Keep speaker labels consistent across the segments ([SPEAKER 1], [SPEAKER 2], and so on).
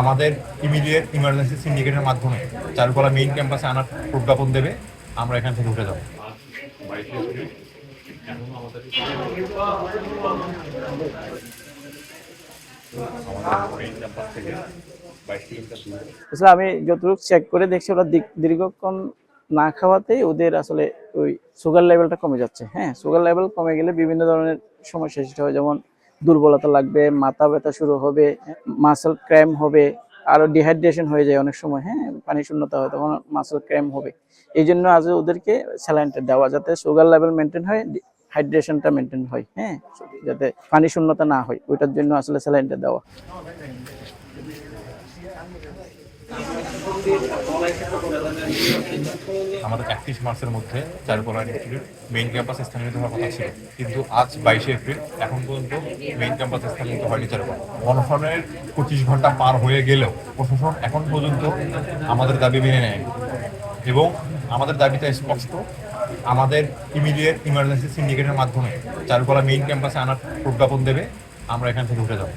[SPEAKER 1] আমাদের immediate emergency সিন্ডিকেটের মাধ্যমে চারুকলা মেইন ক্যাম্পাসে আনার প্রজ্ঞাপন দেবে। আমরা এখান থেকে উঠে যাবো।
[SPEAKER 2] আসলে আমি যতটুকু চেক করে দেখছি ওরা দীর্ঘক্ষণ না খাওয়াতেই ওদের আসলে ওই সুগার লেভেলটা কমে যাচ্ছে। হ্যাঁ, সুগার লেভেল কমে গেলে বিভিন্ন ধরনের সমস্যা সৃষ্টি হয়, যেমন দুর্বলতা লাগবে, মাথা ব্যথা শুরু হবে, মাসেল ক্র্যাম হবে, আরো ডিহাইড্রেশন হয়ে যায় অনেক সময়। হ্যাঁ, পানি শূন্যতা হয়, তখন মাসেল ক্র্যাম হবে। এই জন্য আজ ওদেরকে স্যালাইনটা দেওয়া, যাতে সুগার লেভেল মেনটেন হয়, হাইড্রেশনটা মেনটেন হয়। হ্যাঁ, যাতে পানি শূন্যতা না হয়, ওইটার জন্য আসলে স্যালাইনটা দেওয়া।
[SPEAKER 1] আমাদের 31 মার্চের মধ্যে চারুকলা ইনস্টিটিউট মেইন ক্যাম্পাস স্থানান্তরিত হওয়ার কথা ছিল, কিন্তু আজ 22 এপ্রিল এখন পর্যন্ত মেইন ক্যাম্পাস স্থানান্তরিত হয়নি চারুকলা। অনশনের 25 ঘন্টা পার হয়ে গেলেও প্রশাসন এখন পর্যন্ত আমাদের দাবি মেনে নেয়নি, এবং আমাদের দাবিটা স্পষ্ট। আমাদের ইমিডিয়েট ইমার্জেন্সি সিন্ডিকেটের মাধ্যমে চারুকলা মেইন ক্যাম্পাসে আনার প্রজ্ঞাপন দেবে। আমরা এখান থেকে উঠে যাব,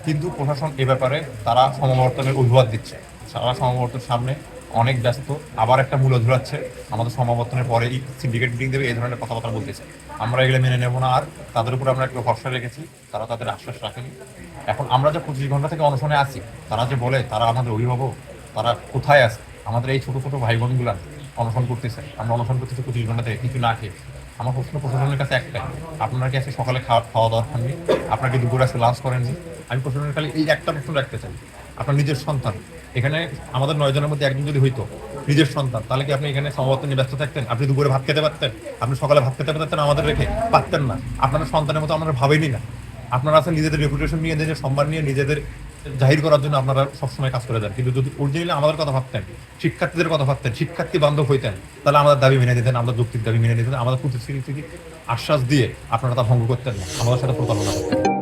[SPEAKER 1] কিন্তু প্রশাসন এ ব্যাপারে তারা সমাবর্তনের অজুহাত দিচ্ছে। সারা সমাবর্তনের সামনে অনেক ব্যস্ত, আবার একটা মূল ধরাচ্ছে আমাদের সমাবর্তনের পরে সিন্ডিকেট মিটিং দেবে, এই ধরনের কথাবার্তা বলতেছে। আমরা এগুলো মেনে নেব না, আর তাদের উপর আমরা একটু ভরসা রেখেছি, তারা তাদের আশ্বাস রাখেনি। এখন আমরা যে 25 ঘন্টা থেকে অনশনে আছি, তারা যে বলে তারা আমাদের অভিভাবক, তারা কোথায় আছে? আমাদের এই ছোট ছোট ভাই বোনগুলো অনশন করতেছে, আমরা অনশন করতেছি 25 ঘন্টা থেকে কিছু না খেয়ে। আমার প্রশ্ন প্রশাসনের কাছে একটাই, আপনারা কি আজকে সকালে খাওয়া দাওয়া খাননি? আপনারা কি দুপুরে আজকে লাঞ্চ করেননি? আমি প্রশাসনের খালি এই একটা প্রশ্ন রাখতে চাই। আপনার নিজের সন্তান, এখানে আমাদের 9 জনের মধ্যে একজন যদি হইতো নিজের সন্তান, তাহলে কি আপনি এখানে সমাবর্তন নিয়ে ব্যস্ত থাকতেন? আপনি দুপুরে ভাত খেতে পারতেন? আপনি সকালে ভাত খেতে পারতেন আমাদের রেখে? পারতেন না। আপনাদের সন্তানের মতো আপনারা ভাবেনি না। আপনারা আছেন নিজেদের রেপুটেশন নিয়ে, নিজেদের সম্মান নিয়ে, নিজেদের জাহির করার জন্য আপনারা সবসময় কাজ করে যান। কিন্তু যদি অরিজিনালি আমাদের কথা ভাবতেন, শিক্ষার্থীদের কথা ভাবতেন, শিক্ষার্থী বান্ধব হইতেন, তাহলে আমাদের দাবি মেনে দিতেন, আমাদের যুক্তির দাবি মেনে দিতেন, আমাদের প্রতিশ্রুতি আশ্বাস দিয়ে আপনারা তা ভঙ্গ করতেন না, আমাদের সাথে প্রতারণা করতেন।